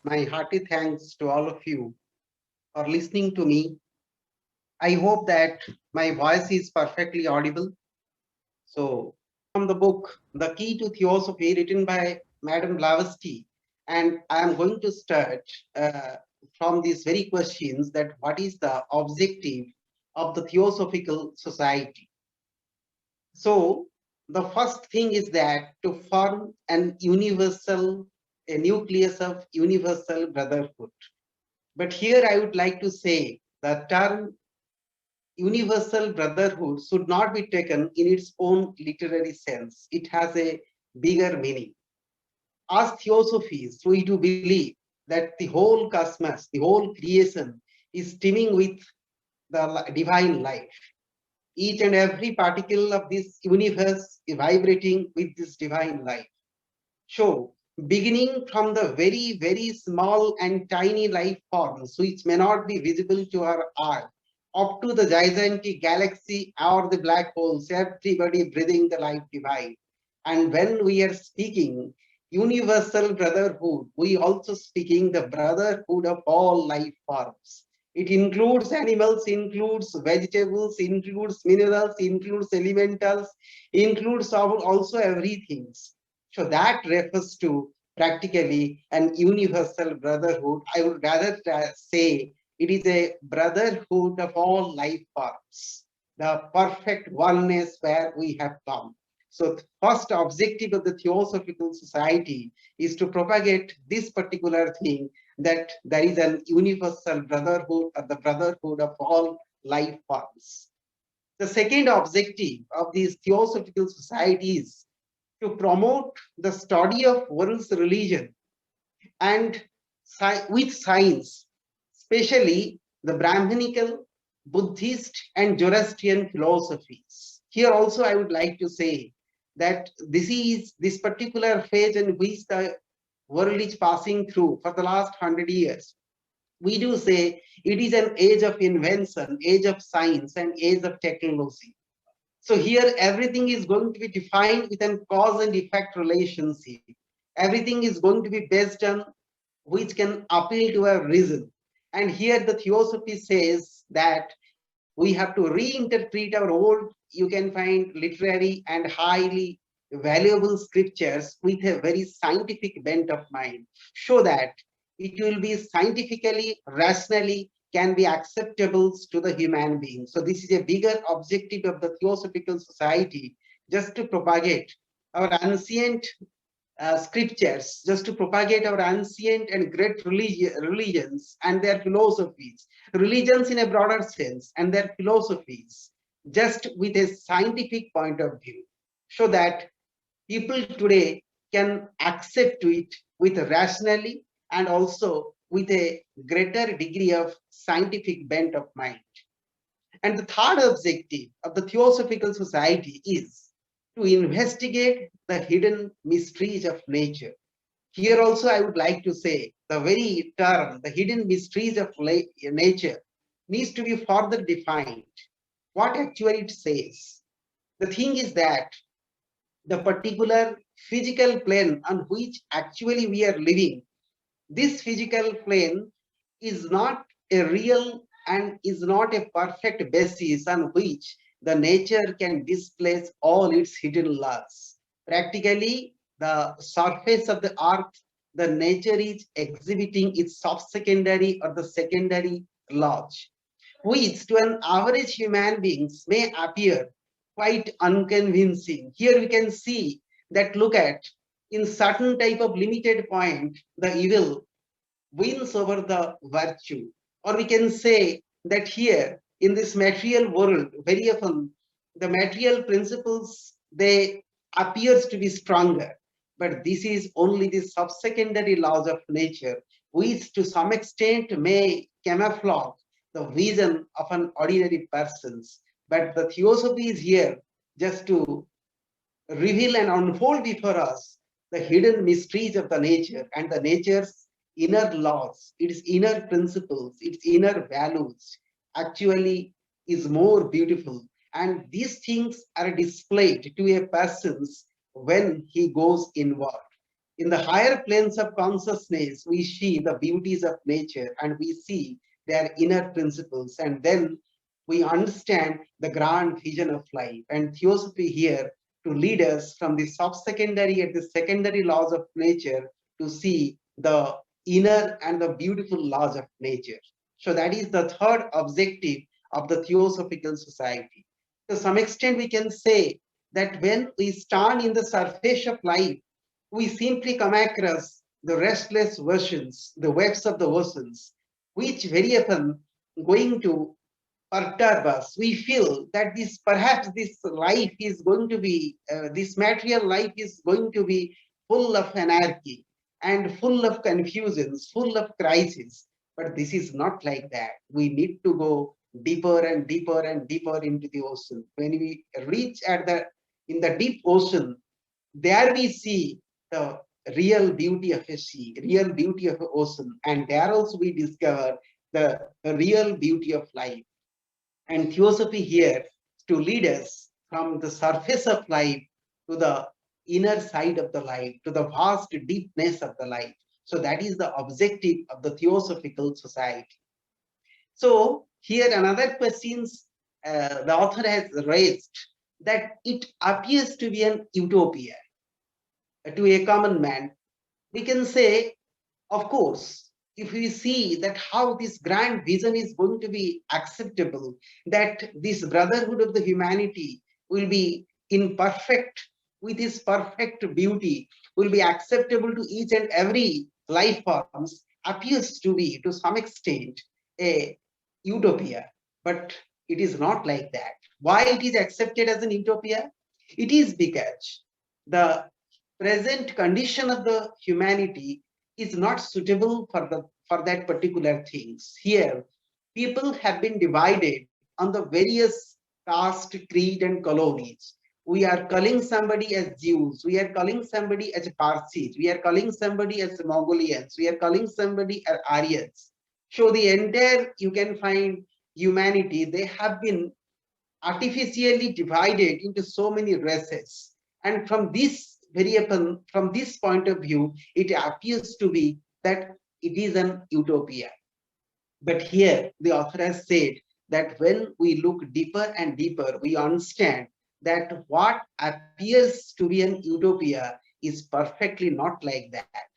My hearty thanks to all of you for listening to me. I hope that my voice is perfectly audible. So, from the book The Key to Theosophy, written by Madam Blavatsky, and I am going to start from these very questions that what is the objective of the Theosophical Society? So, the first thing is that to form a nucleus of universal brotherhood. But here I would like to say the term universal brotherhood should not be taken in its own literary sense. It has a bigger meaning. As Theosophies, we do believe that the whole cosmos, the whole creation is teeming with the divine life. Each and every particle of this universe is vibrating with this divine life. So, beginning from the very, very small and tiny life forms, which may not be visible to our eye, up to the gigantic galaxy or the black holes, everybody breathing the life divine. And when we are speaking universal brotherhood, we also speaking the brotherhood of all life forms. It includes animals, includes vegetables, includes minerals, includes elementals, includes also everything. So that refers to practically an universal brotherhood. I would rather say it is a brotherhood of all life forms, the perfect oneness where we have come. So the first objective of the Theosophical Society is to propagate this particular thing that there is an universal brotherhood or the brotherhood of all life forms. The second objective of these Theosophical societies to promote the study of world's religion and with science, especially the Brahminical, Buddhist, and Zoroastrian philosophies. Here also, I would like to say that this particular phase in which the world is passing through for the last 100 years. We do say it is an age of invention, age of science, and age of technology. So here everything is going to be defined with a cause and effect relationship. Everything is going to be based on which can appeal to a reason. And here the Theosophy says that we have to reinterpret our old, you can find literary and highly valuable scriptures with a very scientific bent of mind, so that it will be scientifically, rationally, can be acceptable to the human being. So this is a bigger objective of the Theosophical Society, just to propagate our ancient scriptures, just to propagate our ancient and great religions and their philosophies, religions in a broader sense and their philosophies, just with a scientific point of view, so that people today can accept it with rationally and also with a greater degree of scientific bent of mind. And the third objective of the Theosophical Society is to investigate the hidden mysteries of nature. Here also, I would like to say the very term, the hidden mysteries of nature, needs to be further defined. What actually it says? The thing is that the particular physical plane on which actually we are living, this physical plane is not a real and is not a perfect basis on which the nature can display all its hidden laws. Practically, the surface of the earth, the nature is exhibiting its subsecondary or the secondary laws, which to an average human beings may appear quite unconvincing. Here we can see that, look at, in certain type of limited point, the evil wins over the virtue. Or we can say that here in this material world, very often the material principles, they appears to be stronger. But this is only the subsecondary laws of nature, which to some extent may camouflage the vision of an ordinary person's. But the theosophy is here just to reveal and unfold before us the hidden mysteries of the nature and the nature's inner laws, its inner principles, its inner values actually is more beautiful. And these things are displayed to a person when he goes inward. In the higher planes of consciousness, we see the beauties of nature and we see their inner principles, and then we understand the grand vision of life. And Theosophy here to lead us from the sub-secondary and the secondary laws of nature to see the inner and the beautiful laws of nature. So that is the third objective of the Theosophical Society. To some extent, we can say that when we stand in the surface of life, we simply come across the restless versions, the webs of the oceans, which very often going to perturb us. We feel that this perhaps this life is going to be, this material life is going to be full of anarchy and full of confusions, full of crises. But this is not like that. We need to go deeper and deeper and deeper into the ocean. When we reach at the in the deep ocean, there we see the real beauty of a sea, real beauty of an ocean, and there also we discover the real beauty of life. And Theosophy here to lead us from the surface of life to the inner side of the life, to the vast deepness of the life. So that is the objective of the Theosophical Society. So here another questions the author has raised, that it appears to be an utopia to a common man. We can say, of course, if we see that how this grand vision is going to be acceptable, that this brotherhood of the humanity will be in perfect, with his perfect beauty, will be acceptable to each and every life forms, appears to be to some extent a utopia. But it is not like that. Why it is accepted as an utopia? It is because the present condition of the humanity is not suitable for that particular things. Here, people have been divided on the various caste, creed, and colonies. We are calling somebody as Jews. We are calling somebody as Parsis. We are calling somebody as Mongolians. We are calling somebody as Aryans. So the entire you can find humanity, they have been artificially divided into so many races. And from this very often, from this point of view, it appears to be that it is an utopia. But here the author has said that when we look deeper and deeper, we understand that what appears to be an utopia is perfectly not like that.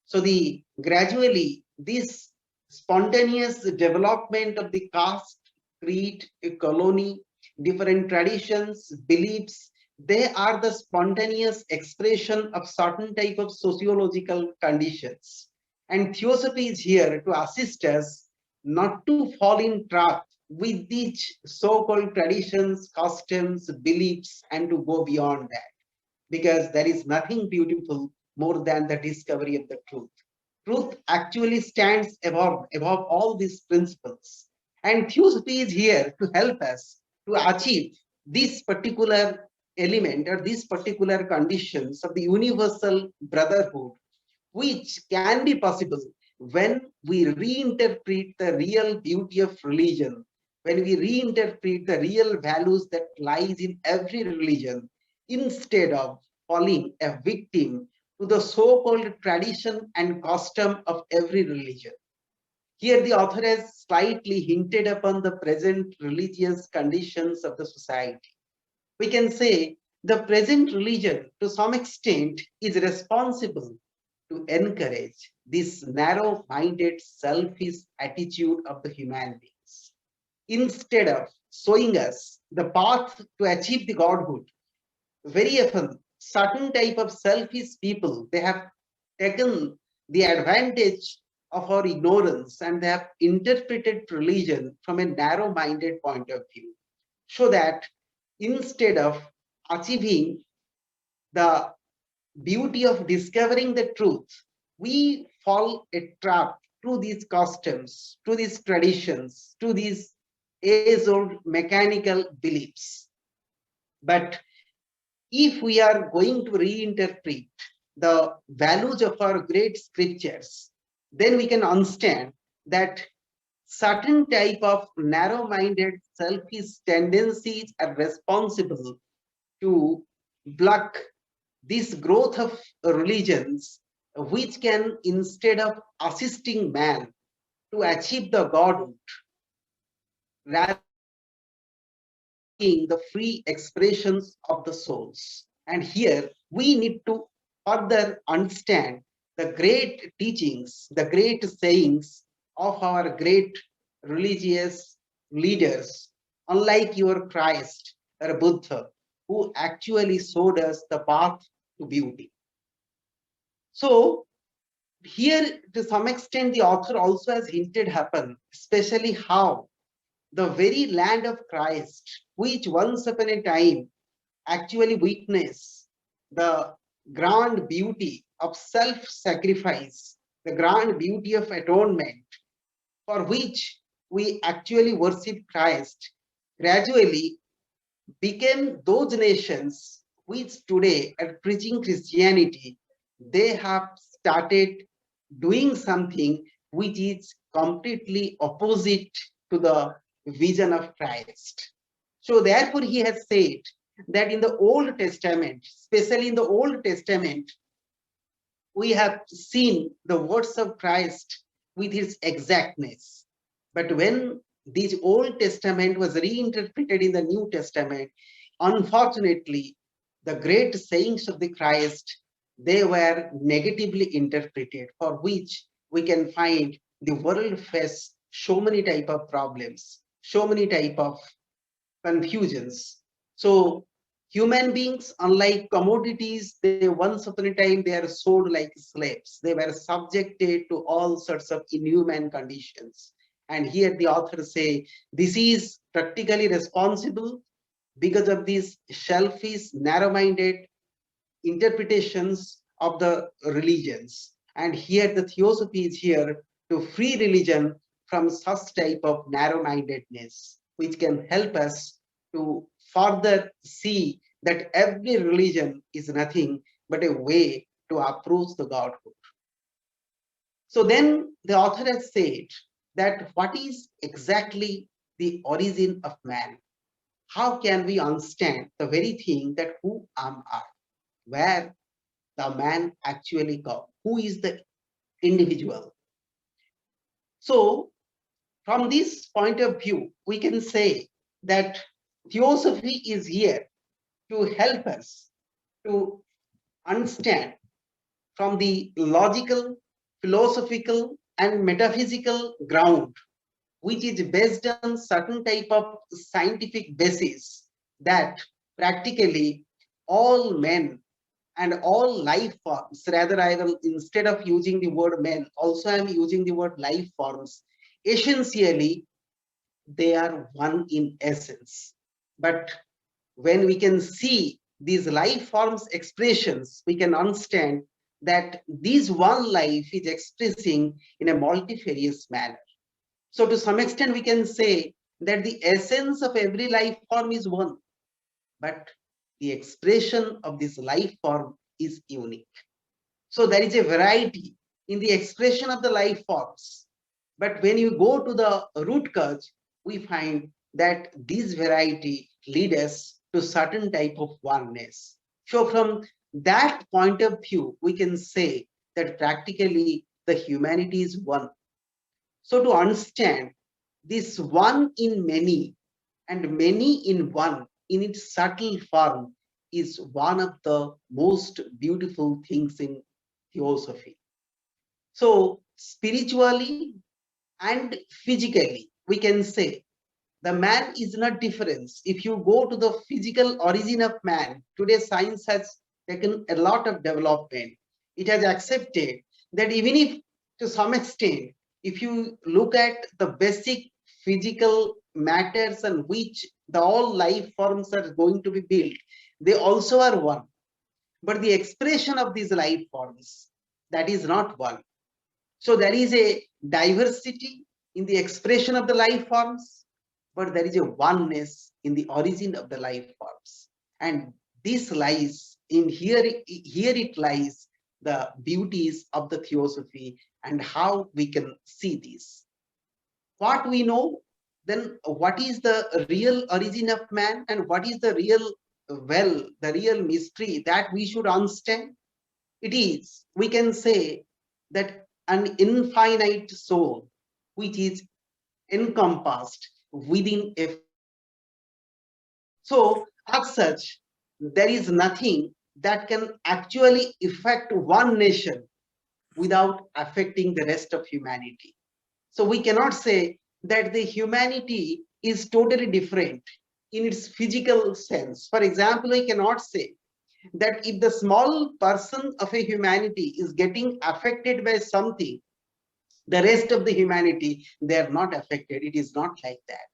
So the gradually this spontaneous development of the caste, creed, a colony, different traditions, beliefs, they are the spontaneous expression of certain type of sociological conditions. And Theosophy is here to assist us not to fall in trap with these so-called traditions, customs, beliefs, and to go beyond that, because there is nothing beautiful more than the discovery of the truth. Truth actually stands above all these principles. And Theosophy is here to help us to achieve this particular element or these particular conditions of the universal brotherhood, which can be possible when we reinterpret the real beauty of religion, when we reinterpret the real values that lies in every religion, instead of falling a victim to the so-called tradition and custom of every religion. Here the author has slightly hinted upon the present religious conditions of the society. We can say the present religion to some extent is responsible to encourage this narrow-minded, selfish attitude of the human beings. Instead of showing us the path to achieve the godhood, very often certain type of selfish people, they have taken the advantage of our ignorance and they have interpreted religion from a narrow-minded point of view, so that instead of achieving the beauty of discovering the truth, we fall a trap to these customs, to these traditions, to these age-old mechanical beliefs. But if we are going to reinterpret the values of our great scriptures, then we can understand that certain type of narrow-minded selfish tendencies are responsible to block this growth of religions which can, instead of assisting man to achieve the Godhood, rather the free expressions of the souls. And here we need to further understand the great teachings, the great sayings of our great religious leaders, unlike your Christ or Buddha, who actually showed us the path to beauty. So, here to some extent, the author also has hinted happen, especially how the very land of Christ, which once upon a time actually witnessed the grand beauty of self-sacrifice, the grand beauty of atonement, for which we actually worship Christ, gradually became those nations which today are preaching Christianity. They have started doing something which is completely opposite to the vision of Christ. So therefore he has said that in the Old Testament, especially in the Old Testament, we have seen the words of Christ with its exactness. But when this Old Testament was reinterpreted in the New Testament, unfortunately, the great sayings of the Christ, they were negatively interpreted, for which we can find the world face so many type of problems, so many type of confusions. So human beings, unlike commodities, they once upon a time they are sold like slaves. They were subjected to all sorts of inhuman conditions. And here the author say this is practically responsible because of these selfish, narrow-minded interpretations of the religions. And here the theosophy is here to free religion from such type of narrow-mindedness, which can help us to further see that every religion is nothing but a way to approach the Godhood. So then the author has said that what is exactly the origin of man? How can we understand the very thing that who am I? Where the man actually come? Who is the individual? So from this point of view, we can say that theosophy is here to help us to understand from the logical, philosophical, and metaphysical ground, which is based on certain type of scientific basis, that practically all men and all life forms, rather I will, instead of using the word men, also I am using the word life forms, essentially they are one in essence. But when we can see these life forms expressions, we can understand that this one life is expressing in a multifarious manner. So to some extent, we can say that the essence of every life form is one, but the expression of this life form is unique. So there is a variety in the expression of the life forms. But when you go to the root cause, we find that this variety leads us to certain type of oneness. So from that point of view, we can say that practically the humanity is one. So to understand this one in many and many in one in its subtle form is one of the most beautiful things in theosophy. So spiritually and physically, we can say the man is not different. If you go to the physical origin of man, today science has taken a lot of development. It has accepted that even if to some extent, if you look at the basic physical matters on which the all life forms are going to be built, they also are one. But the expression of these life forms, that is not one. So there is a diversity in the expression of the life forms, but there is a oneness in the origin of the life forms. And this lies in here, here it lies the beauties of the theosophy and how we can see this. What we know, then what is the real origin of man and what is the real, well, the real mystery that we should understand? It is, we can say, that an infinite soul which is encompassed within a finite body. So, as such, there is nothing that can actually affect one nation without affecting the rest of humanity. So, we cannot say that the humanity is totally different in its physical sense. For example, we cannot say that if the small person of a humanity is getting affected by something, the rest of the humanity, they are not affected. It is not like that.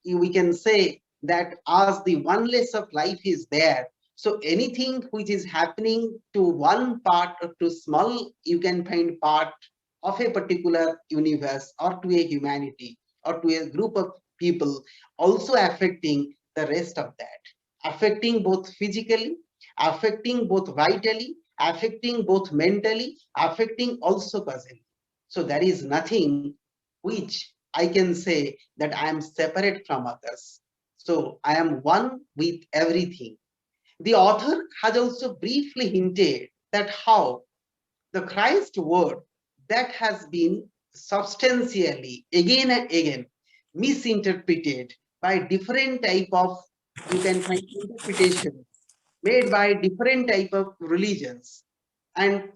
We can say that as the oneness of life is there, so anything which is happening to one part or to small, you can find part of a particular universe or to a humanity or to a group of people, also affecting the rest of that, affecting both physically, affecting both vitally, affecting both mentally, affecting also causally. So there is nothing which I can say that I am separate from others. So I am one with everything. The author has also briefly hinted that how the Christ word that has been substantially again and again misinterpreted by different type of, you can find interpretations made by different type of religions. And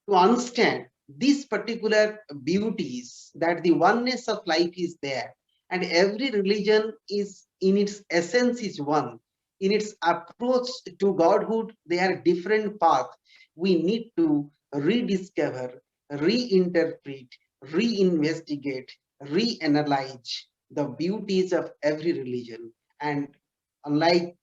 to understand these particular beauties, that the oneness of life is there and every religion is in its essence is one, in its approach to godhood they are different path, we need to rediscover, reinterpret, reinvestigate, reanalyze the beauties of every religion. And unlike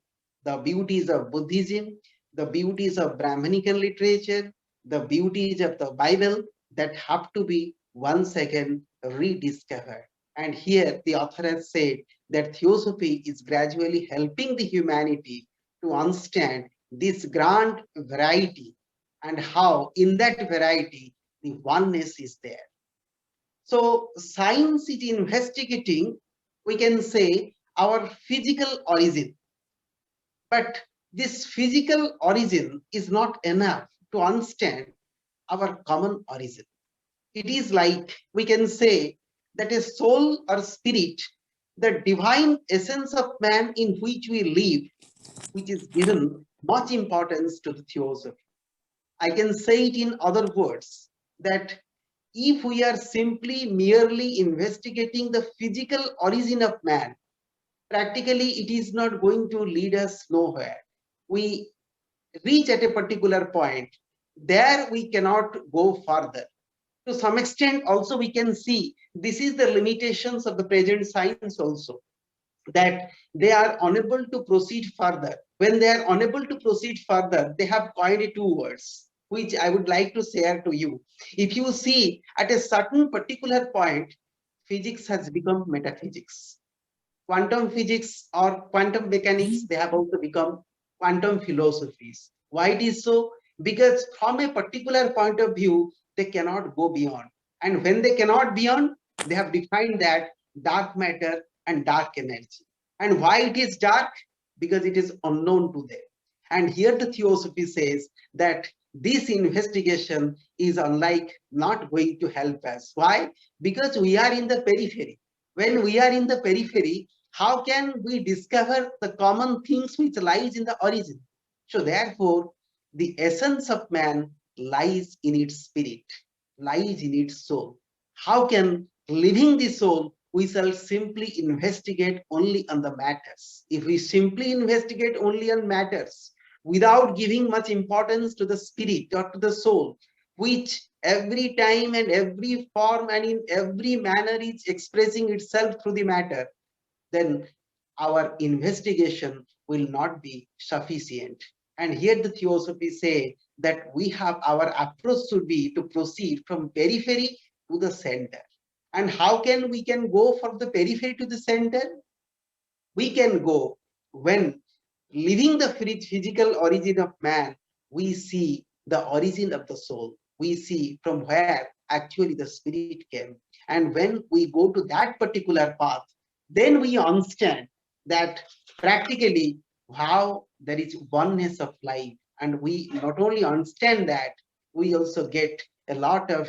the beauties of Buddhism, the beauties of Brahminical literature, the beauties of the Bible, that have to be once again rediscovered. And here the author has said that Theosophy is gradually helping the humanity to understand this grand variety and how in that variety the oneness is there. So science is investigating, we can say, our physical origin, but this physical origin is not enough to understand our common origin. It is like we can say that a soul or spirit, the divine essence of man in which we live, which is given much importance to the theosophy. I can say it in other words that if we are simply merely investigating the physical origin of man, practically it is not going to lead us nowhere. We reach at a particular point, there we cannot go further. To some extent also we can see this is the limitations of the present science also, that they are unable to proceed further. When they are unable to proceed further, they have coined two words which I would like to share to you. If you see at a certain particular point, physics has become metaphysics, quantum physics or quantum mechanics, they have also become quantum philosophies. Why it is so? Because from a particular point of view, they cannot go beyond. And when they cannot beyond, they have defined that dark matter and dark energy. And why it is dark? Because it is unknown to them. And here the Theosophy says that this investigation is unlike not going to help us. Why? Because we are in the periphery. When we are in the periphery, how can we discover the common things which lies in the origin? So therefore, the essence of man lies in its spirit, lies in its soul. How can living the soul, we shall simply investigate only on the matters. If we simply investigate only on matters without giving much importance to the spirit or to the soul, which every time and every form and in every manner is expressing itself through the matter, then our investigation will not be sufficient. And here the Theosophy say that we have our approach should be to proceed from periphery to the center. And how can we can go from the periphery to the center? We can go when leaving the physical origin of man, we see the origin of the soul. We see from where actually the spirit came. And when we go to that particular path, then we understand that practically how there is oneness of life. And we not only understand that, we also get a lot of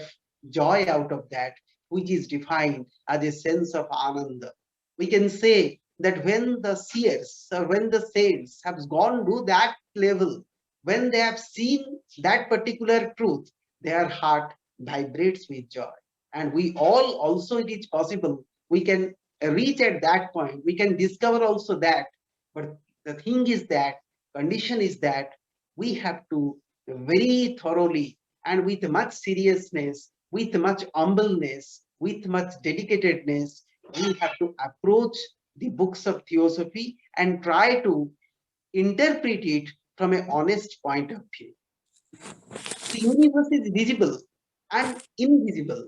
joy out of that, which is defined as a sense of ananda. We can say that when the seers or when the saints have gone to that level, when they have seen that particular truth, their heart vibrates with joy. And we all also, it is possible, we can reach at that point, we can discover also that. But the thing is that, condition is that we have to very thoroughly and with much seriousness, with much humbleness, with much dedicatedness, we have to approach the books of theosophy and try to interpret it from an honest point of view. The universe is visible and invisible.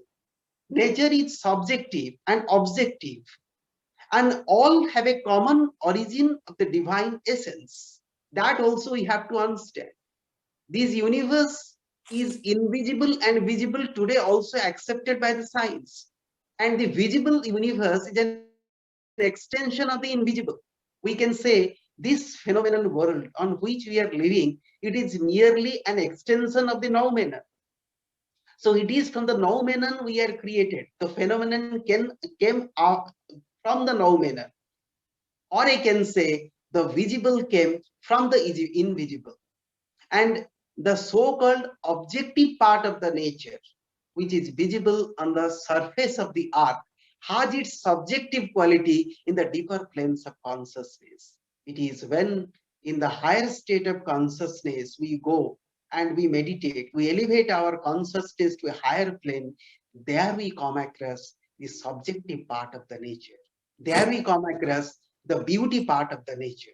Nature is subjective and objective, and all have a common origin of the divine essence. That also we have to understand. This universe is invisible and visible today, also accepted by the science. And the visible universe is an extension of the invisible. We can say this phenomenal world on which we are living, it is merely an extension of the noumenon. So it is from the noumenon we are created. The phenomenon came out from the noumenon. Or I can say the visible came from the invisible. And the so-called objective part of the nature, which is visible on the surface of the earth, has its subjective quality in the deeper planes of consciousness. It is when in the higher state of consciousness we go and we meditate, we elevate our consciousness to a higher plane, there we come across the subjective part of the nature. There we come across the beauty part of the nature.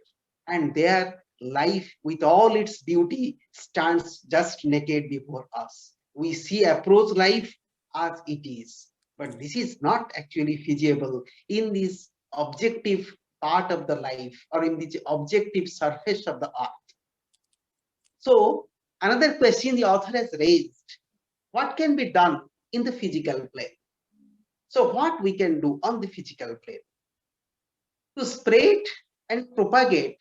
And there life with all its beauty stands just naked before us. We see approach life as it is, but this is not actually feasible in this objective part of the life or in the objective surface of the earth. So another question the author has raised: what can be done in the physical plane? So what we can do on the physical plane to spread and propagate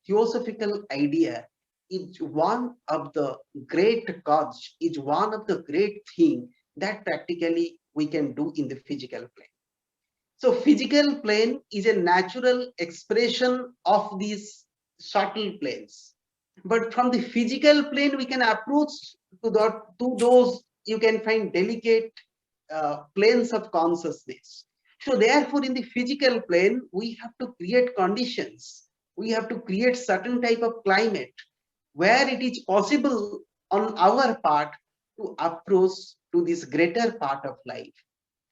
theosophical idea is one of the great cause, is one of the great thing that practically we can do in the physical plane. So physical plane is a natural expression of these subtle planes. But from the physical plane, we can approach to those you can find delicate planes of consciousness. So therefore, in the physical plane, we have to create conditions. We have to create certain type of climate where it is possible on our part to approach to this greater part of life.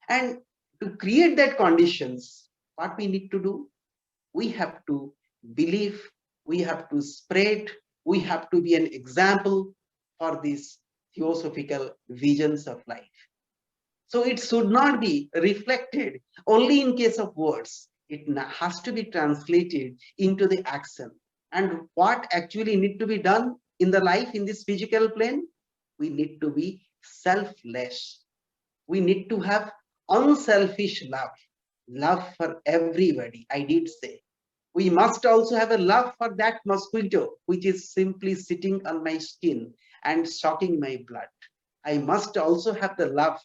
And to create that conditions, what we need to do? We have to believe, we have to spread, we have to be an example for these theosophical visions of life. So it should not be reflected only in case of words. It has to be translated into the action. And what actually need to be done in the life in this physical plane? We need to be selfless. We need to have unselfish love, love for everybody. I did say we must also have a love for that mosquito which is simply sitting on my skin and sucking my blood. I must also have the love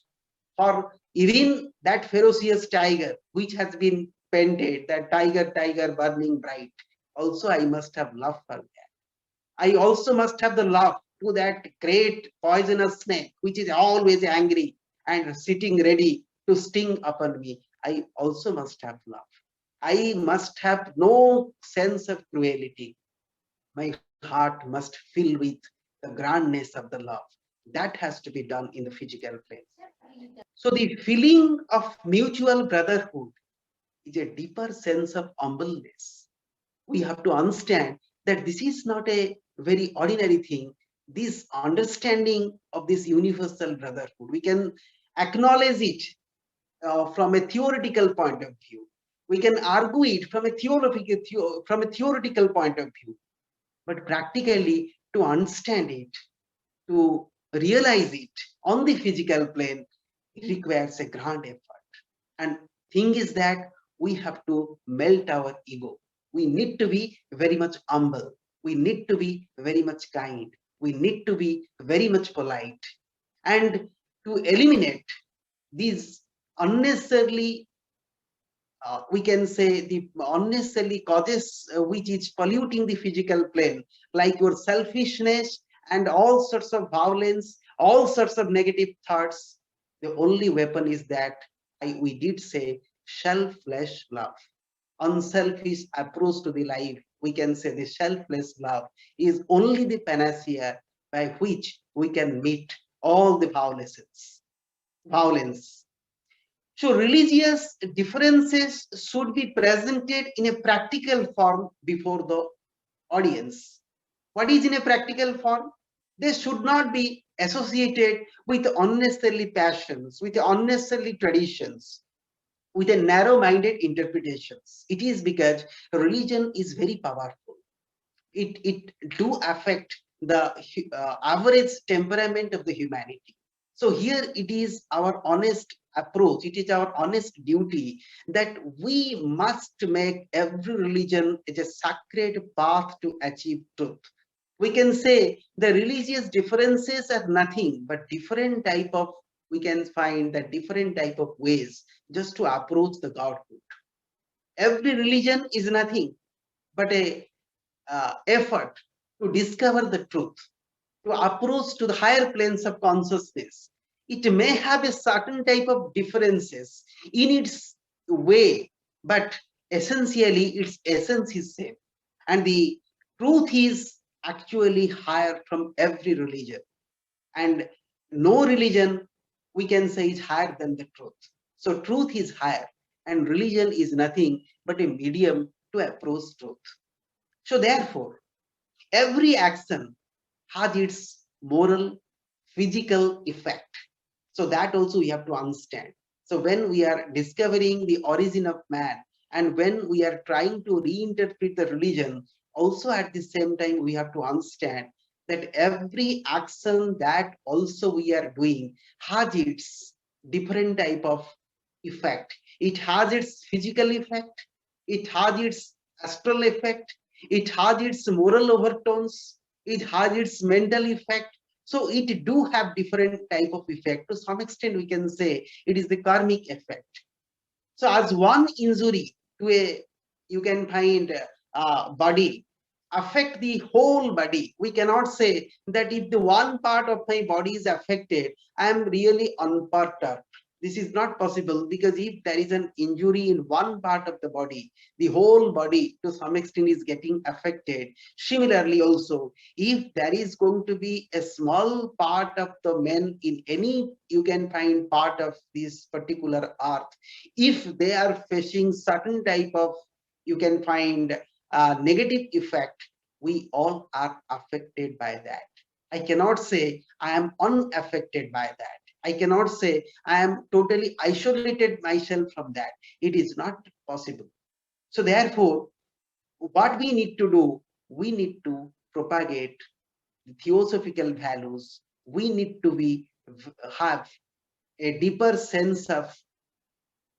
for even that ferocious tiger which has been painted, that tiger, tiger burning bright. Also, I must have love for that. I also must have the love to that great poisonous snake which is always angry and sitting ready to sting upon me. I also must have love. I must have no sense of cruelty. My heart must fill with the grandness of the love. That has to be done in the physical plane. So the feeling of mutual brotherhood is a deeper sense of humbleness. We have to understand that this is not a very ordinary thing. This understanding of this universal brotherhood, we can acknowledge it from a theoretical point of view. We can argue it from a theoretical point of view. But practically, to understand it, to realize it on the physical plane, it requires a grand effort. And thing is that we have to melt our ego. We need to be very much humble. We need to be very much kind. We need to be very much polite. And to eliminate these unnecessarily, we can say the unnecessarily causes which is polluting the physical plane, like your selfishness and all sorts of violence, all sorts of negative thoughts. The only weapon is that we did say selfless love, unselfish approach to the life. We can say the selfless love is only the panacea by which we can meet all the violence. So religious differences should be presented in a practical form before the audience. What is in a practical form? They should not be associated with unnecessarily passions, with unnecessarily traditions, with a narrow-minded interpretations. It is because religion is very powerful. It do affect the average temperament of the humanity. So here it is our honest approach, it is our honest duty that we must make every religion as a sacred path to achieve truth. We can say the religious differences are nothing but different type of, we can find that different type of ways just to approach the godhood. Every religion is nothing but a effort to discover the truth, to approach to the higher planes of consciousness. It may have a certain type of differences in its way, but essentially its essence is same. And the truth is actually higher from every religion. And no religion, we can say, is higher than the truth. So truth is higher, and religion is nothing but a medium to approach truth. So therefore, every action has its moral, physical effect. So that also we have to understand. So when we are discovering the origin of man, and when we are trying to reinterpret the religion, also at the same time we have to understand that every action that also we are doing has its different type of effect. It has its physical effect, it has its astral effect, it has its moral overtones, it has its mental effect. So it do have different type of effect. To some extent we can say it is the karmic effect. So as one injury to a, you can find body affect the whole body. We cannot say that if the one part of my body is affected, I am really unperturbed. This is not possible, because if there is an injury in one part of the body, the whole body to some extent is getting affected. Similarly also, if there is going to be a small part of the men in any, you can find part of this particular earth, if they are facing certain type of, you can find negative effect, we all are affected by that. I cannot say I am unaffected by that. I cannot say I am totally isolated myself from that. It is not possible. So therefore, what we need to do, we need to propagate theosophical values. We need to be have a deeper sense of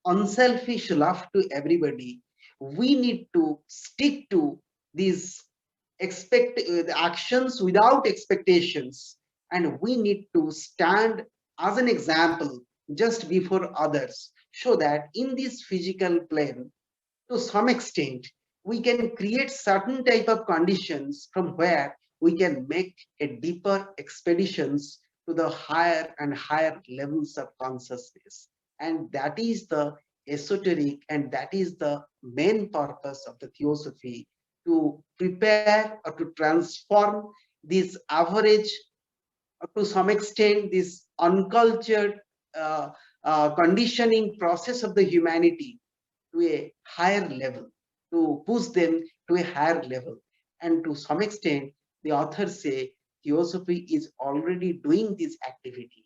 unselfish love to everybody. We need to stick to these the actions without expectations, and we need to stand as an example just before others, so that in this physical plane, to some extent, we can create certain type of conditions from where we can make a deeper expeditions to the higher and higher levels of consciousness. And that is the esoteric, and that is the main purpose of the theosophy, to prepare or to transform this average, to some extent, this uncultured uh, conditioning process of the humanity to a higher level, to push them to a higher level. And to some extent, the authors say Theosophy is already doing this activity.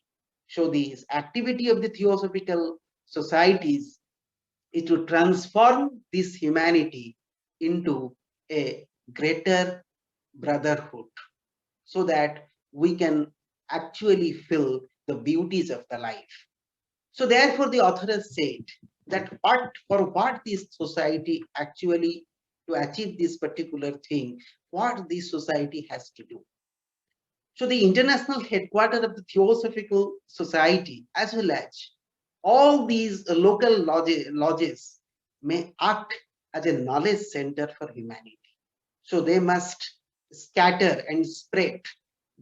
So this activity of the Theosophical societies is to transform this humanity into a greater brotherhood, so that we can actually feel the beauties of the life. So therefore, the author has said that what this society actually, to achieve this particular thing, what this society has to do. So the international headquarters of the Theosophical Society, as well as all these local lodges, may act as a knowledge center for humanity. So they must scatter and spread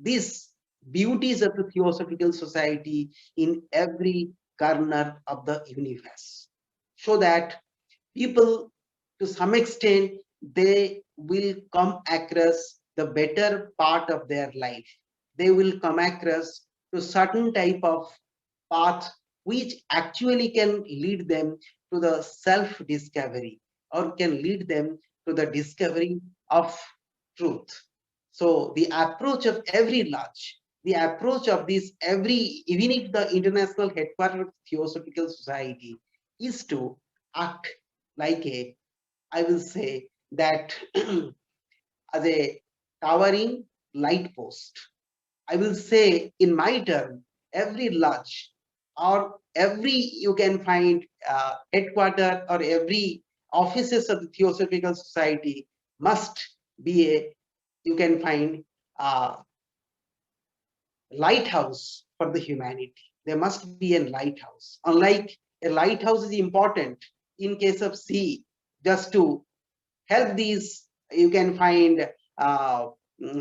these beauties of the Theosophical Society in every corner of the universe, so that people, to some extent, they will come across the better part of their life. They will come across to certain type of path which actually can lead them to the self discovery, or can lead them to the discovery of truth. So the approach of every lodge, the approach of this every, even if the international headquarters of Theosophical Society is to act like a, I will say that as a towering light post. I will say in my term, every lodge or every, you can find headquarter or every offices of the Theosophical Society must be a, you can find lighthouse for the humanity. There must be a lighthouse. Unlike a lighthouse is important in case of sea, just to help these, you can find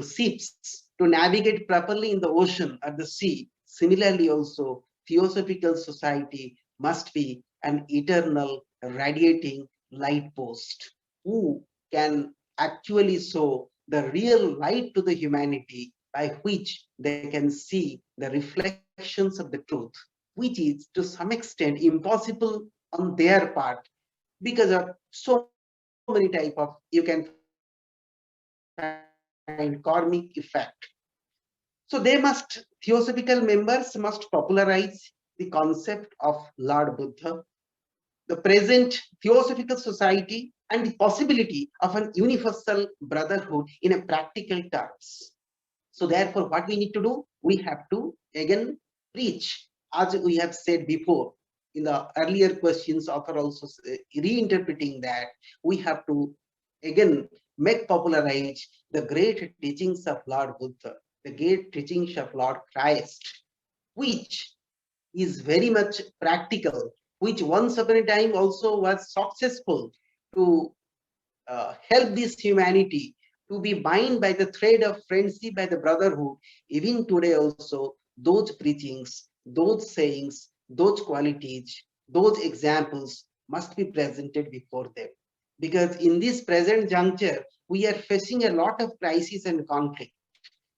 ships to navigate properly in the ocean or the sea. Similarly, also, Theosophical Society must be an eternal radiating light post who can actually show the real light to the humanity, by which they can see the reflections of the truth, which is to some extent impossible on their part because of so many type of, you can find, karmic effect. So they must, theosophical members must popularize the concept of Lord Buddha, the present Theosophical Society, and the possibility of an universal brotherhood in a practical terms. So therefore, what we need to do, we have to again preach, as we have said before in the earlier questions, author also reinterpreting that we have to again make popularize the great teachings of Lord Buddha, the great teachings of Lord Christ, which is very much practical, which once upon a time also was successful to help this humanity to be bound by the thread of friendship, by the brotherhood. Even today also, those preachings, those sayings, those qualities, those examples must be presented before them. Because in this present juncture, we are facing a lot of crisis and conflict.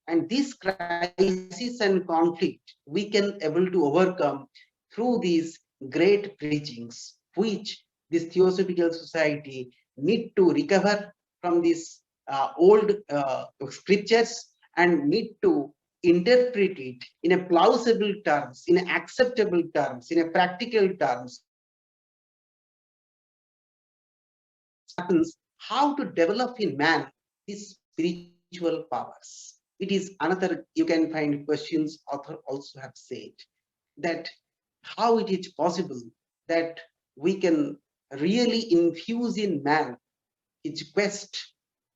And this crisis and conflict we can able to overcome through these great preachings, which this Theosophical Society need to recover from these old scriptures, and need to interpret it in a plausible terms, in acceptable terms, in a practical terms, happens, how to develop in man his spiritual powers. It is another, you can find questions author also have said, that how it is possible that we can really infuse in man its quest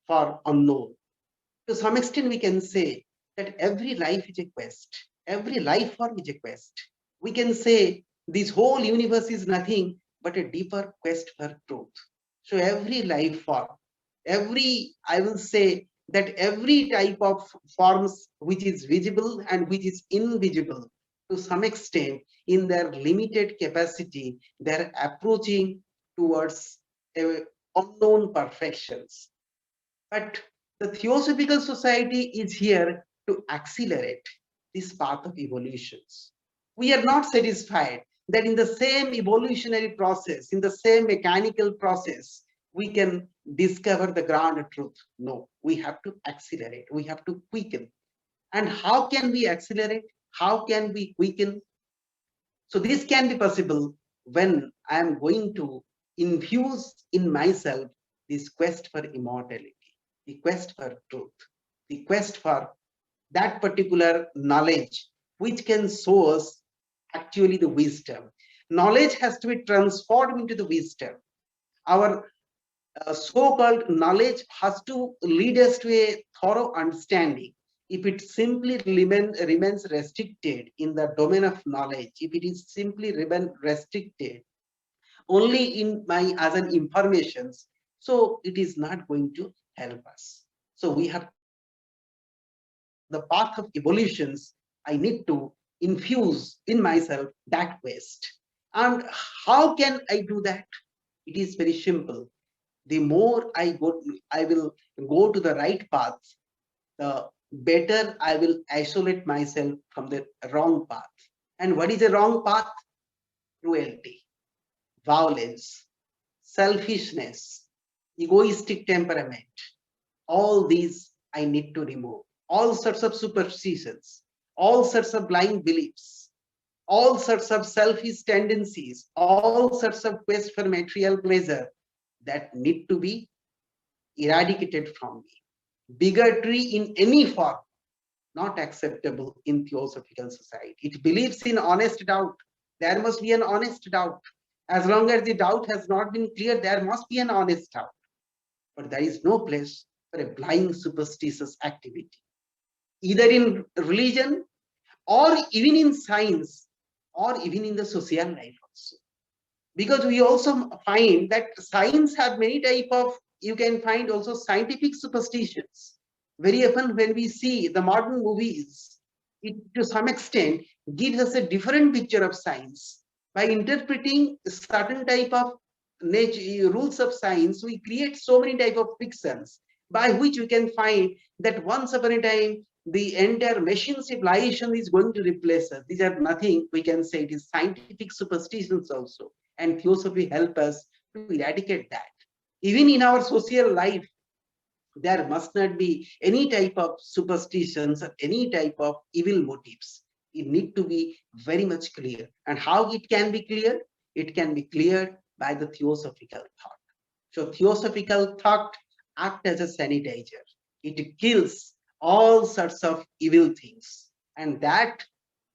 for unknown. To some extent, we can say that every life is a quest, every life form is a quest. We can say this whole universe is nothing but a deeper quest for truth. So every life form, every, I will say that every type of forms which is visible and which is invisible, to some extent, in their limited capacity, they're approaching towards unknown perfections. But the Theosophical Society is here to accelerate this path of evolutions. We are not satisfied that in the same evolutionary process, in the same mechanical process, we can discover the ground truth. No, we have to accelerate, we have to quicken. And how can we accelerate? How can we quicken? So this can be possible when I am going to infuse in myself this quest for immortality, the quest for truth, the quest for that particular knowledge which can show us actually the wisdom. Knowledge has to be transformed into the wisdom. Our so-called knowledge has to lead us to a thorough understanding. if it simply remains restricted in the domain of knowledge, if it is simply remain restricted only in my as an informations, so it is not going to help us. So we have to understand the path of evolutions. I need to infuse in myself that waste. And how can I do that? It is very simple. The more I will go to the right path, the better I will isolate myself from the wrong path. And what is a wrong path? Cruelty, violence, selfishness, egoistic temperament. All these I need to remove. All sorts of superstitions, all sorts of blind beliefs, all sorts of selfish tendencies, all sorts of quest for material pleasure that need to be eradicated from me. Bigotry in any form, not acceptable in Theosophical society. It believes in honest doubt. There must be an honest doubt. As long as the doubt has not been clear, there must be an honest doubt. But there is no place for a blind superstitious activity, either in religion or even in science or even in the social life also. Because we also find that science have many type of, you can find also scientific superstitions. Very often when we see the modern movies, it to some extent gives us a different picture of science. By interpreting certain type of nature rules of science, we create so many type of fictions by which we can find that once upon a time the entire machine civilization is going to replace us. These are nothing, we can say it is scientific superstitions also, and Theosophy help us to eradicate that. Even in our social life, there must not be any type of superstitions or any type of evil motives. It need to be very much clear. And how it can be clear? It can be cleared by the theosophical thought. So theosophical thought acts as a sanitizer. It kills all sorts of evil things. And that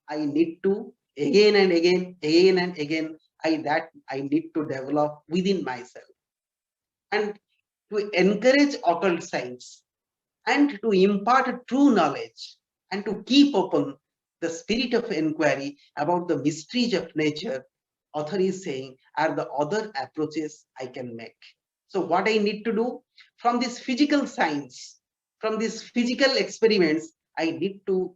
I need to again and again, I need to develop within myself. And to encourage occult science and to impart true knowledge and to keep open the spirit of inquiry about the mysteries of nature, author is saying are the other approaches I can make. So what I need to do from this physical science, from these physical experiments, I need to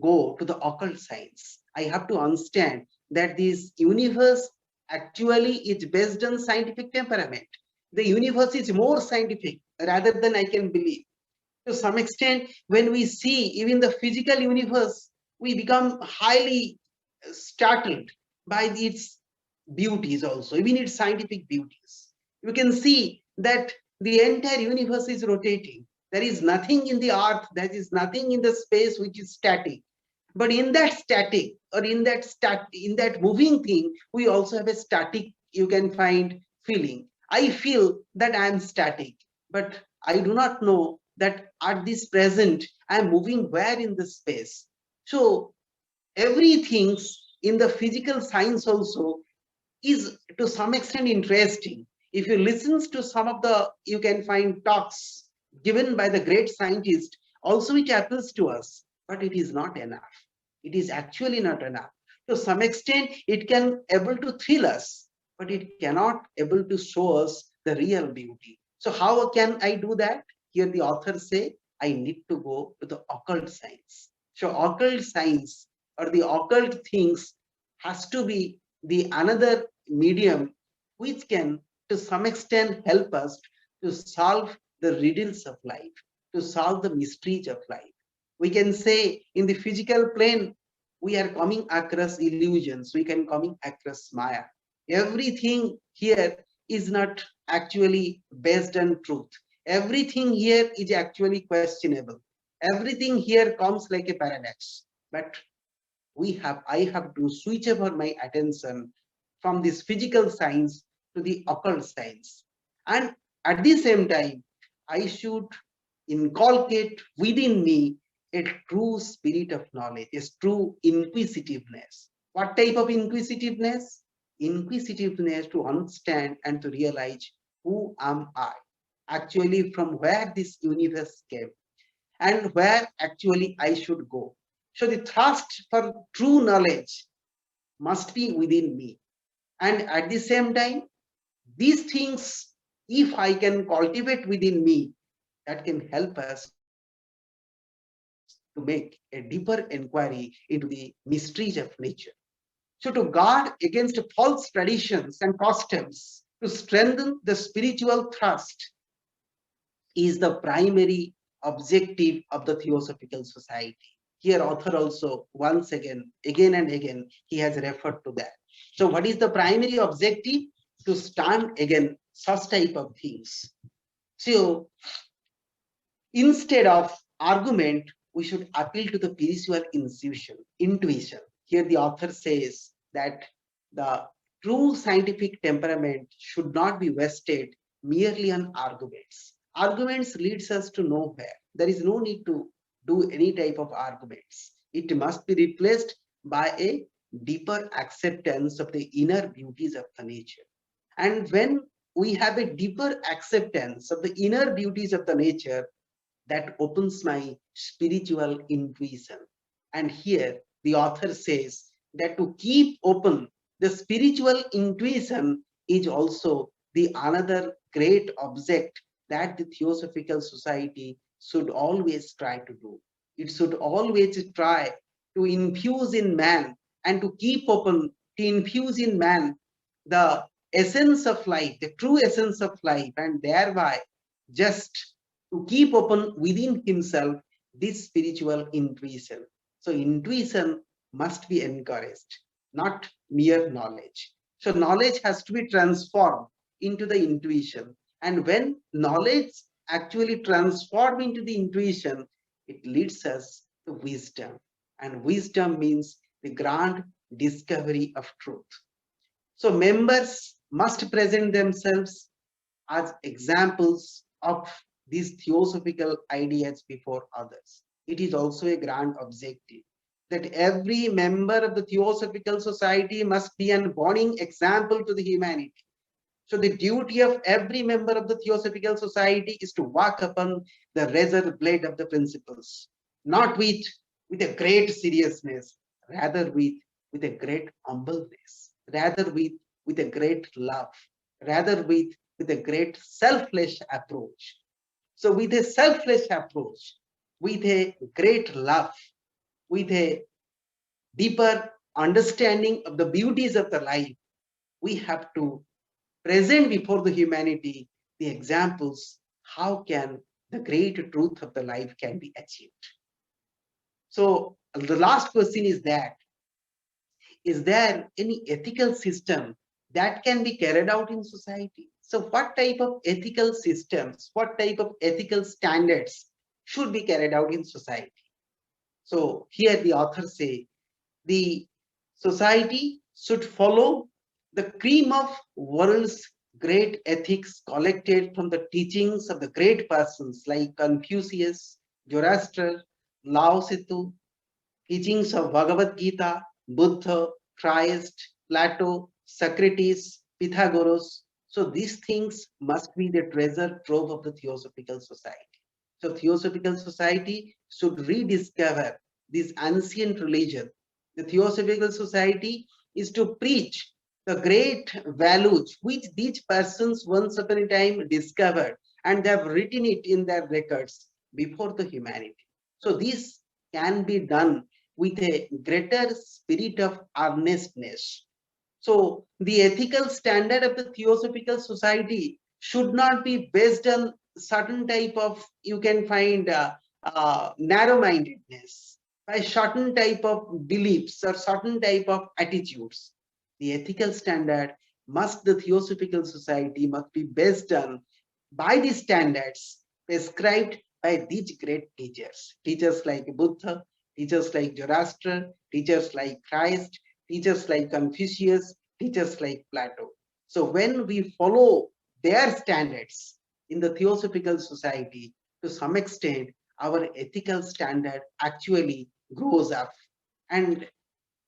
go to the occult science. I have to understand that this universe actually is based on scientific temperament. The universe is more scientific rather than I can believe. To some extent, when we see even the physical universe, we become highly startled by its beauties also, even its scientific beauties. You can see that the entire universe is rotating. There is nothing in the earth, there is nothing in the space which is static. But in that static or in that moving thing, we also have a static, you can find feeling. I feel that I am static, but I do not know that at this present I am moving where in the space. So everything in the physical science also is to some extent interesting. If you listen to some of the, you can find talks given by the great scientist, also it appeals to us, but it is not enough. It is actually not enough. To some extent, it can able to thrill us, but it cannot able to show us the real beauty. So how can I do that? Here the author say, I need to go to the occult science. So occult science or the occult things has to be the another medium which can to some extent help us to solve the riddles of life, to solve the mysteries of life. We can say in the physical plane we are coming across illusions, we can coming across maya. Everything here is not actually based on truth. Everything here is actually questionable. Everything here comes like a paradox. But I have to switch over my attention from this physical science to the occult science. And at the same time, I should inculcate within me a true spirit of knowledge, a true inquisitiveness. What type of inquisitiveness? Inquisitiveness to understand and to realize who am I? Actually, from where this universe came. and where actually I should go. So the thirst for true knowledge must be within me. And at the same time, these things, if I can cultivate within me, that can help us to make a deeper inquiry into the mysteries of nature. So to guard against false traditions and customs, to strengthen the spiritual thrust, is the primary objective of the Theosophical Society. Here, author also once again and again, he has referred to that. So, what is the primary objective? To stand against such type of things. So, instead of argument, we should appeal to the spiritual intuition. Here, the author says that the true scientific temperament should not be wasted merely on arguments. Arguments leads us to nowhere. There is no need to do any type of arguments. It must be replaced by a deeper acceptance of the inner beauties of the nature. And when we have a deeper acceptance of the inner beauties of the nature, that opens my spiritual intuition. And here the author says that to keep open the spiritual intuition is also the another great object that the Theosophical Society should always try to do. It should always try to infuse in man and to keep open, to infuse in man the essence of life, the true essence of life, and thereby just to keep open within himself this spiritual intuition. So, intuition must be encouraged, not mere knowledge. So, knowledge has to be transformed into the intuition. And when knowledge actually transforms into the intuition, it leads us to wisdom. And wisdom means the grand discovery of truth. So, members must present themselves as examples of these theosophical ideas before others. It is also a grand objective that every member of the Theosophical Society must be an warning example to the humanity. So the duty of every member of the Theosophical Society is to walk upon the razor blade of the principles, not with a great seriousness, rather with a great humbleness, rather with a great love, rather with a great selfless approach. So with a selfless approach, with a great love, with a deeper understanding of the beauties of the life, we have to present before the humanity the examples how can the great truth of the life can be achieved. So the last question is there any ethical system that can be carried out in society? So what type of ethical systems, what type of ethical standards should be carried out in society? So here the authors say the society should follow the cream of world's great ethics collected from the teachings of the great persons like Confucius, Zoroaster, Lao Tzu, teachings of Bhagavad Gita, Buddha, Christ, Plato, Socrates, Pythagoras. So these things must be the treasure trove of the Theosophical Society. So Theosophical Society should rediscover this ancient religion. The Theosophical Society is to preach the great values which these persons once upon a time discovered, and they have written it in their records before the humanity. So this can be done with a greater spirit of earnestness. So the ethical standard of the Theosophical Society should not be based on certain type of, you can find narrow-mindedness, by certain type of beliefs or certain type of attitudes. The ethical standard must, the Theosophical Society must be based on by the standards prescribed by these great teachers. Teachers like Buddha, teachers like Zoroaster, teachers like Christ, teachers like Confucius, teachers like Plato. So when we follow their standards in the Theosophical Society, to some extent, our ethical standard actually grows up and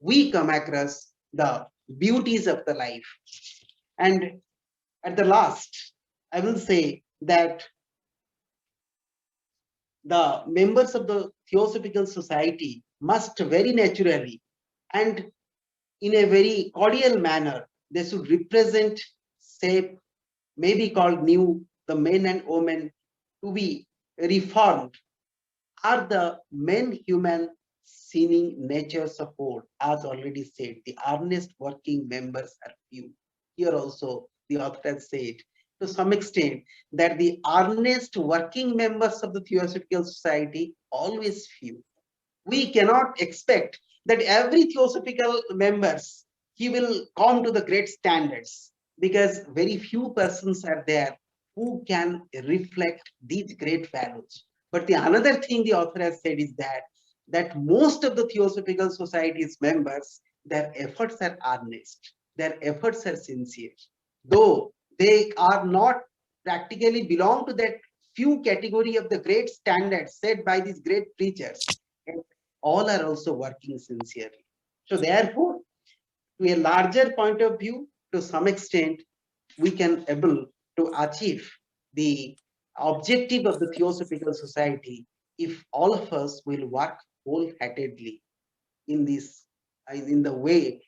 we come across the beauties of the life. And at the last, I will say that the members of the Theosophical Society must very naturally and in a very cordial manner, they should represent, shape, maybe called new, the men and women to be reformed are the main human sinning natures of all. As already said, the earnest working members are few. Here also, the author has said to some extent that the earnest working members of the Theosophical Society always few. We cannot expect that every Theosophical members he will come to the great standards because very few persons are there who can reflect these great values. But the another thing the author has said is that most of the Theosophical Society's members, their efforts are earnest, their efforts are sincere, though they are not practically belong to that few category of the great standards set by these great preachers. All are also working sincerely. So therefore, to a larger point of view, to some extent, we can able to achieve the objective of the Theosophical Society if all of us will work wholeheartedly in this, in the way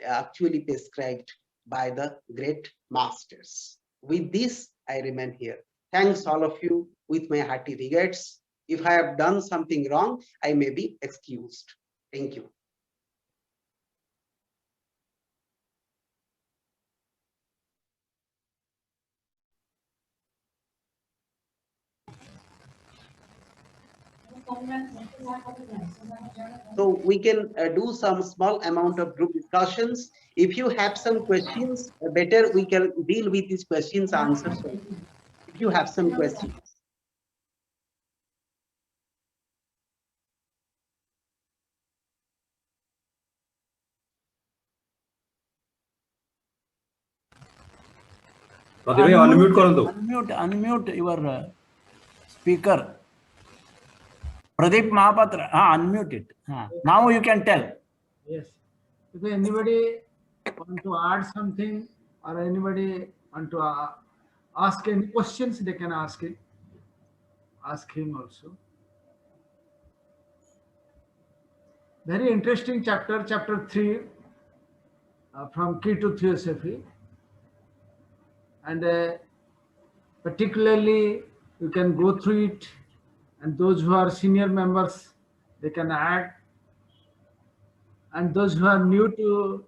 actually prescribed by the great masters. With this, I remain here. Thanks all of you with my hearty regards. If I have done something wrong, I may be excused. Thank you. So we can do some small amount of group discussions. If you have some questions, better we can deal with these questions answers. If you have some questions. Unmute your speaker. Pradeep Mahapatra, unmute it. Now you can tell. Yes. If anybody want to add something or anybody want to ask any questions, they can ask it. Ask him also. Very interesting chapter, chapter 3, from Key to Theosophy. And particularly, you can go through it, and those who are senior members, they can add. And those who are new to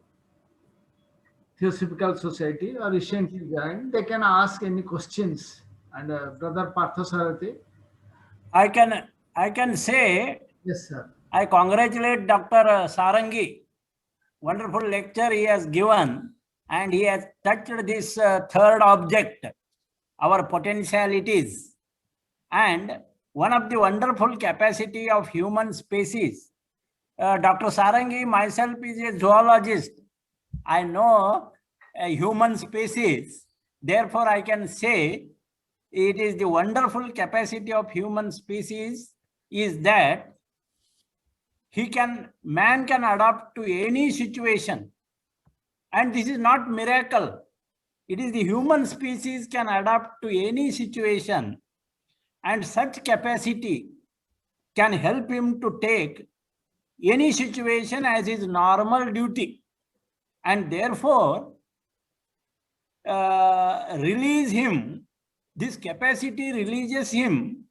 Theosophical Society or recently joined, they can ask any questions. And Brother Parth Sarangi. I can say, Yes, sir. I congratulate Dr. Sarangi. Wonderful lecture he has given, and he has touched this third object, our potentialities. And one of the wonderful capacity of human species. Dr. Sarangi, myself is a zoologist. I know a human species. Therefore, I can say it is the wonderful capacity of human species is that man can adapt to any situation. And this is not miracle. It is the human species can adapt to any situation. And such capacity can help him to take any situation as his normal duty. And therefore, release him, this capacity releases him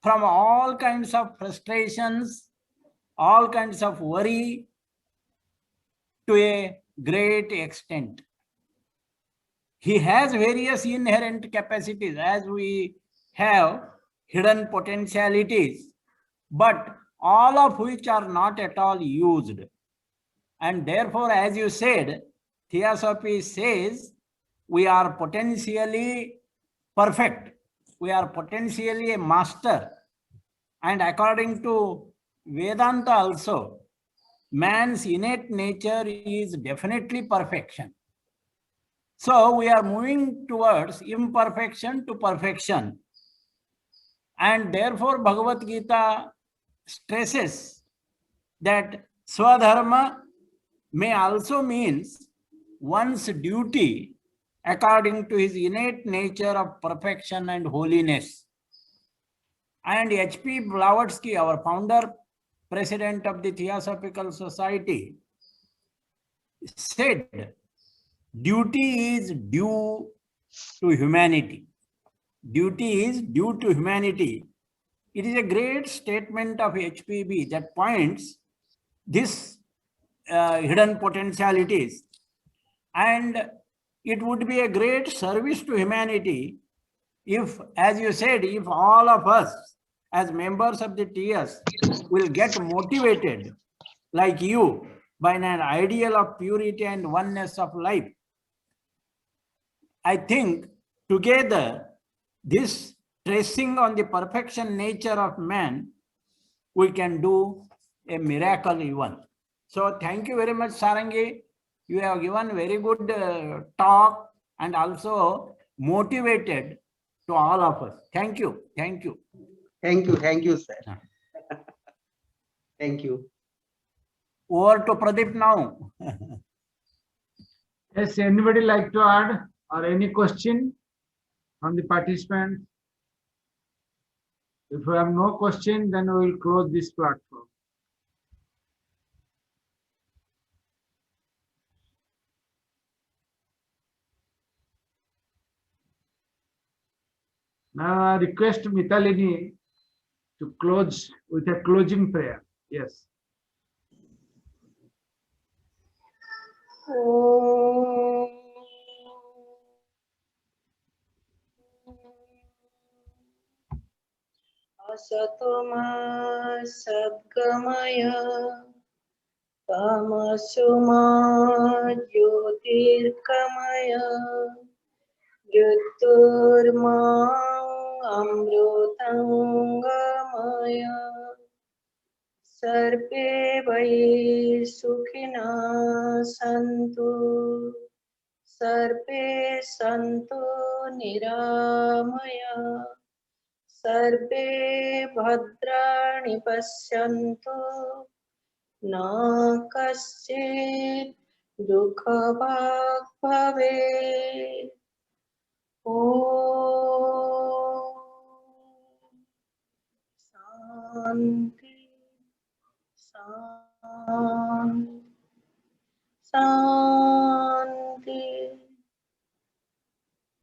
from all kinds of frustrations, all kinds of worry to a great extent. He has various inherent capacities as we have hidden potentialities, but all of which are not at all used. And therefore, as you said, Theosophy says we are potentially perfect. We are potentially a master. And according to Vedanta also, man's innate nature is definitely perfection. So we are moving towards imperfection to perfection. And therefore, Bhagavad Gita stresses that Swadharma may also means one's duty according to his innate nature of perfection and holiness. And H.P. Blavatsky, our founder, president of the Theosophical Society, said, duty is due to humanity. Duty is due to humanity. It is a great statement of HPB that points this hidden potentialities, and it would be a great service to humanity if, as you said, if all of us as members of the TS will get motivated like you by an ideal of purity and oneness of life. I think together this tracing on the perfection nature of man, we can do a miracle even. So thank you very much, Sarangi. You have given very good talk and also motivated to all of us. Thank you. Thank you. Thank you, sir. Thank you. Over to Pradeep now. Yes, anybody like to add or any question from the participants? If we have no question, then we will close this platform. Now I request Mitalini to close with a closing prayer. Yes. Asato ma sadgamaya tamaso ma jyotirgamaya jyotirma amrutangamaya sarve vai sukhina santu sarve santu niramaya सर्वे भद्राणि पश्यन्तु न कश्चित् दुःखभाग् भवेत्। ॐ शान्ति शान्ति शान्ति।